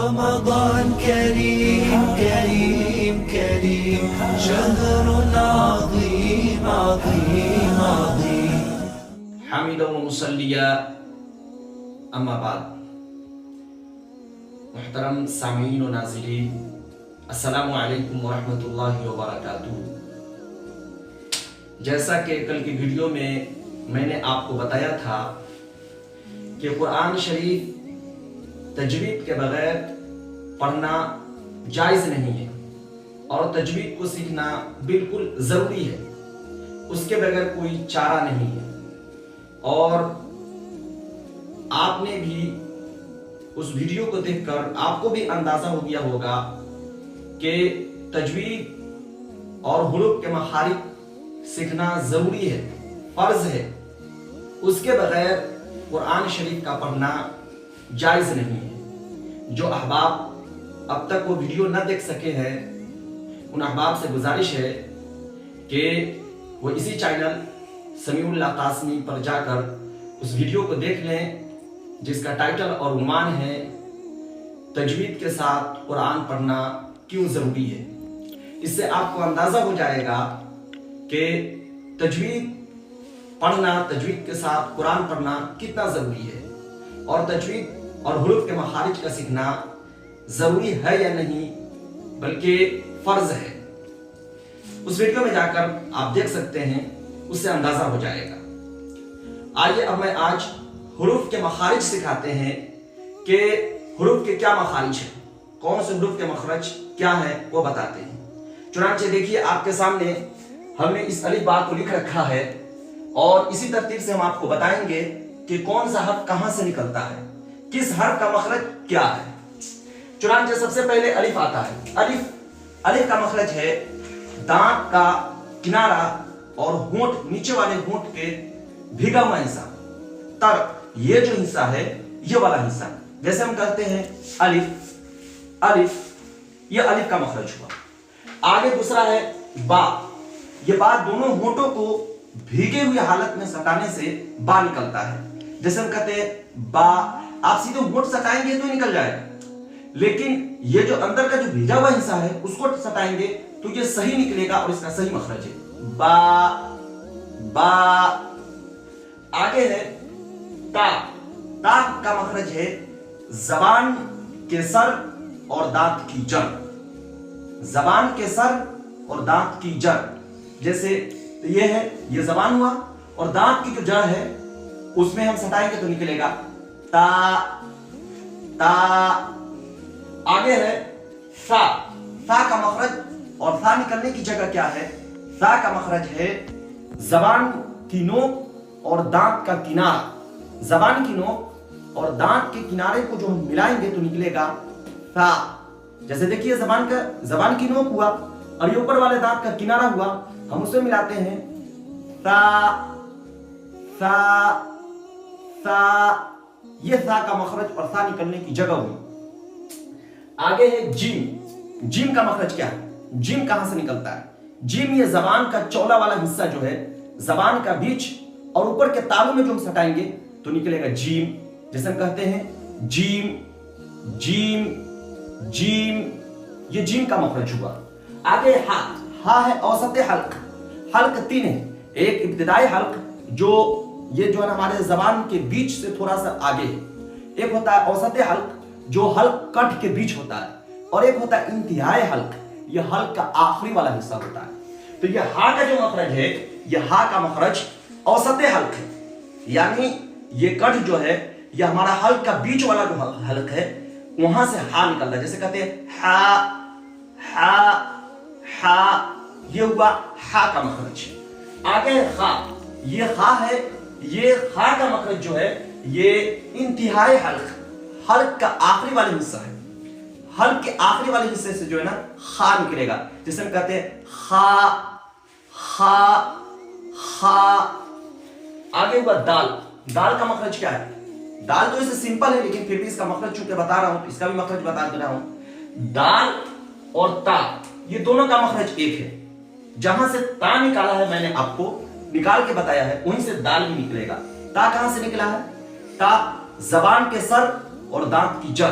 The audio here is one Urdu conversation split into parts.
رمضان كريم كريم كريم شهر عظيم عظيم عظيم حامدا ومصليا اما بعد محترم سامعین و ناظرین السلام علیکم ورحمۃ اللہ وبرکاتہ۔ جیسا کہ کل کی ویڈیو میں نے آپ کو بتایا تھا کہ قرآن شریف تجوید کے بغیر پڑھنا جائز نہیں ہے اور تجوید کو سیکھنا بالکل ضروری ہے، اس کے بغیر کوئی چارہ نہیں ہے۔ اور آپ نے بھی اس ویڈیو کو دیکھ کر آپ کو بھی اندازہ ہو گیا ہوگا کہ تجوید اور حروف کے مخارج سیکھنا ضروری ہے، فرض ہے، اس کے بغیر قرآن شریف کا پڑھنا جائز نہیں ہے۔ جو احباب اب تک وہ ویڈیو نہ دیکھ سکے ہیں ان احباب سے گزارش ہے کہ وہ اسی چینل سمیع اللہ قاسمی پر جا کر اس ویڈیو کو دیکھ لیں جس کا ٹائٹل اور عنوان ہے تجوید کے ساتھ قرآن پڑھنا کیوں ضروری ہے۔ اس سے آپ کو اندازہ ہو جائے گا کہ تجوید پڑھنا، تجوید کے ساتھ قرآن پڑھنا کتنا ضروری ہے اور تجوید اور حروف کے مخارج کا سیکھنا ضروری ہے یا نہیں بلکہ فرض ہے۔ اس ویڈیو میں جا کر آپ دیکھ سکتے ہیں، اس سے اندازہ ہو جائے گا۔ آئیے اب میں آج حروف کے مخارج سکھاتے ہیں کہ حروف کے کیا مخارج ہیں، کون سے حروف کے مخرج کیا ہے وہ بتاتے ہیں۔ چنانچہ دیکھیے آپ کے سامنے ہم نے اس الف با کو لکھ رکھا ہے اور اسی ترتیب سے ہم آپ کو بتائیں گے کہ کون سا حرف کہاں سے نکلتا ہے، کس حرف کا مخرج کیا ہے۔ چنانچہ سب سے پہلے الف آتا ہے۔ الف کا مخرج ہے دانت کا کنارہ اور ہونٹ، نیچے والے ہونٹ کے بھیگا ہوا حصہ، تر، یہ جو حصہ ہے یہ والا حصہ، جیسے ہم کہتے ہیں الف الف، یہ الف کا مخرج ہوا۔ آگے دوسرا ہے با، یہ با دونوں ہونٹوں کو بھیگے ہوئے حالت میں سٹانے سے با نکلتا ہے، جیسے ہم کہتے ہیں با، آپ سیدھے ہونٹ سٹائیں گے تو نکل جائے گا، لیکن یہ جو اندر کا جو بھیجا ہوا حصہ ہے اس کو سٹائیں گے تو یہ صحیح نکلے گا اور اس کا صحیح مخرج ہے با با۔ آگے ہے تا، تا کا مخرج ہے زبان کے سر اور دانت کی جڑ، زبان کے سر اور دانت کی جڑ، جیسے یہ ہے، یہ زبان ہوا اور دانت کی جو جڑ ہے اس میں ہم سٹائیں گے تو نکلے گا تا تا۔ آگے ہے سا، سا کا مخرج اور سا نکلنے کی جگہ کیا ہے؟ سا کا مخرج ہے زبان کی نوک اور دانت کا کنارہ، زبان کی نوک اور دانت کے کنارے کو جو ہم ملائیں گے تو نکلے گا سا۔ جیسے دیکھیے زبان کی نوک ہوا اور یہ اوپر والے دانت کا کنارہ ہوا، ہم اسے ملاتے ہیں سا سا سا، یہ سا کا مخرج اور سا نکلنے کی جگہ ہوئی۔ آگے ہے جیم، جیم کا مخرج کیا ہے؟ جیم کہاں سے نکلتا ہے؟ جیم یہ زبان کا چولا والا حصہ جو ہے، زبان کا بیچ اور اوپر کے تالوں میں جو ہم سٹائیں گے تو نکلے گا جیم، جیسے ہم کہتے ہیں جیم جیم جیم، یہ جیم کا مخرج ہوا۔ آگے ہا، ہا ہے اوسط حلق، حلق تین ہے، ایک ابتدائی حلق جو یہ جو ہے ہمارے زبان کے بیچ سے تھوڑا سا آگے ہے، ایک ہوتا ہے اوسط حلق جو حلق کنٹھ کے بیچ ہوتا ہے، اور ایک ہوتا ہے انتہائی حلق، یہ حلق کا آخری والا حصہ ہوتا ہے۔ تو یہ ہا کا جو مخرج ہے، یہ ہا کا مخرج اوسط حلق ہے، یعنی یہ کنٹھ جو ہے یہ ہمارا حلق کا بیچ والا جو حلق ہے وہاں سے ہا نکلتا ہے، جیسے کہتے ہیں ہا ہا ہا، یہ ہوا ہا کا مخرج۔ آگے خا، یہ خا ہے، یہ خا کا مخرج جو ہے یہ انتہائی حلق، حلق کا آخری والا حصہ ہے، حلق کے آخری والے حصے سے جو ہے نا خا نکلے گا، جسے ہم کہتے ہیں خا خا خا۔ آگے ہوا دال، دال کا مخرج کیا ہے؟ دال تو اسے سمپل ہے لیکن پھر بھی اس کا مخرج چونکہ بتا رہا ہوں تو اس کا بھی مخرج بتا دے رہا ہوں۔ دال اور تا یہ دونوں کا مخرج ایک ہے، جہاں سے تا نکالا ہے میں نے آپ کو نکال کے بتایا ہے وہیں سے دال بھی نکلے گا۔ تا کہاں سے نکلا ہے؟ تا زبان کے سر اور دانت کی جڑ،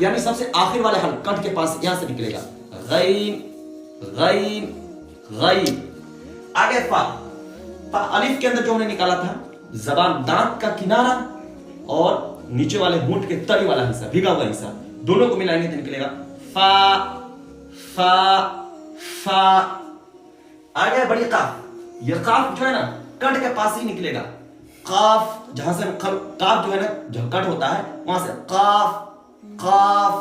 یعنی سب سے آخر والے حلق کنٹھ کے پاس یہاں سے نکلے گا، غین غین غین۔ آگے فا، فا الف کے اندر جو ہم نے نکالا تھا زبان دانت کا کنارہ اور نیچے والے ہونٹ کے تلی والا حصہ، بھیگا ہوا حصہ، دونوں کو ملائیں گے تو نکلے گا فا فا فا۔ آگے بڑی قاف، یہ قاف جو ہے نا کنٹھ کے پاس ہی نکلے گا، قاف جہاں سے قاف جو ہے نا جہاں کٹ ہوتا ہے وہاں سے قاف قاف۔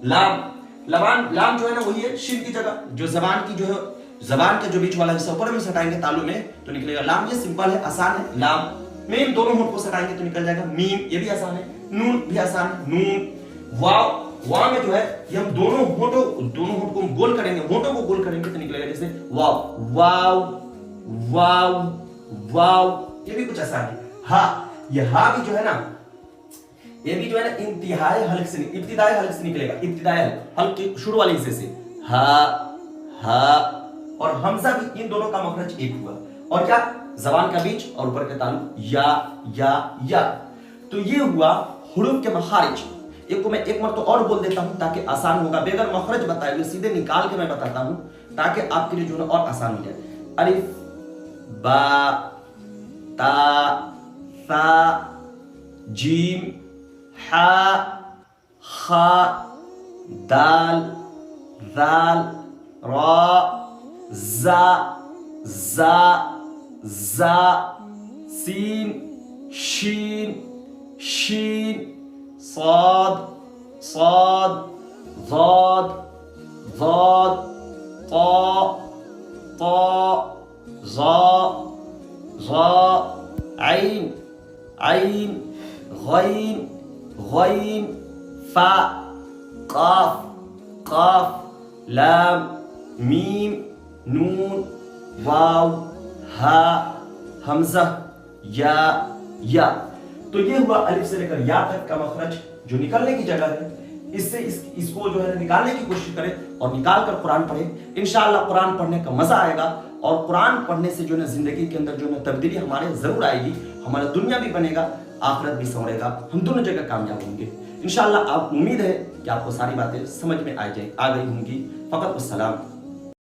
لام، لام جو ہے نا وہی ہے شین کی جگہ، جو زبان کی جو ہے زبان کے جو بیچ والا حصہ اوپر میں سٹائیں گے تالو میں تو نکلے گا لام، یہ سمپل ہے آسان ہے لام۔ میم دونوں ہونٹ کو سٹائیں گے تو نکل جائے گا میم، یہ بھی آسان ہے۔ نون بھی آسان ہے نون۔ واو، واو میں جو ہے یہ ہم دونوں ہونٹ کو گول کریں گے، ہونٹوں کو گول کریں گے تو نکلے گا جیسے واو واو واو واو، یہ بھی کچھ آسان ہے۔ ہا، یہ ہا بھی جو ہے نا یہ بھی جو ہے نا انتہائی حلق سے ابتدائی حلق سے نکلے گا، ابتدائی حلق کے شروع والے حصے سے ہا ہا۔ اور حمزہ بھی ان دونوں کا مخرج ایک ہوا، اور کیا زبان کا بیچ اور اوپر کے تالو یا یا یا۔ تو یہ ہوا حروف کے مخارج۔ ایک کو میں ایک مرتبہ اور بول دیتا ہوں تاکہ آسان ہوگا، بغیر مخرج بتائے ہوئے سیدھے نکال کے میں بتاتا ہوں تاکہ آپ کے لیے جو ہے اور آسان ہو جائے۔ الف با تا ثا جیم حا خا دال ذال را زا زا زا سین شین شین صاد صاد ضاد ضاد طا طا ظا ظا عین عین غین غین فا قاف قاف لام میم نون واو ہا حمزہ یا یا۔ تو یہ ہوا الف سے لے کر یا تک کا مخرج جو نکلنے کی جگہ ہے۔ اس سے اس کو جو ہے نکالنے کی کوشش کریں اور نکال کر قرآن پڑھیں، انشاءاللہ قرآن پڑھنے کا مزہ آئے گا، اور قرآن پڑھنے سے جو ہے زندگی کے اندر جو ہے تبدیلی ہمارے ضرور آئے گی، ہمارا دنیا بھی بنے گا آخرت بھی سنورے گا، ہم دونوں جگہ کامیاب ہوں گے انشاءاللہ۔ آپ امید ہے کہ آپ کو ساری باتیں سمجھ میں آ گئی ہوں گی۔ فقط السلام۔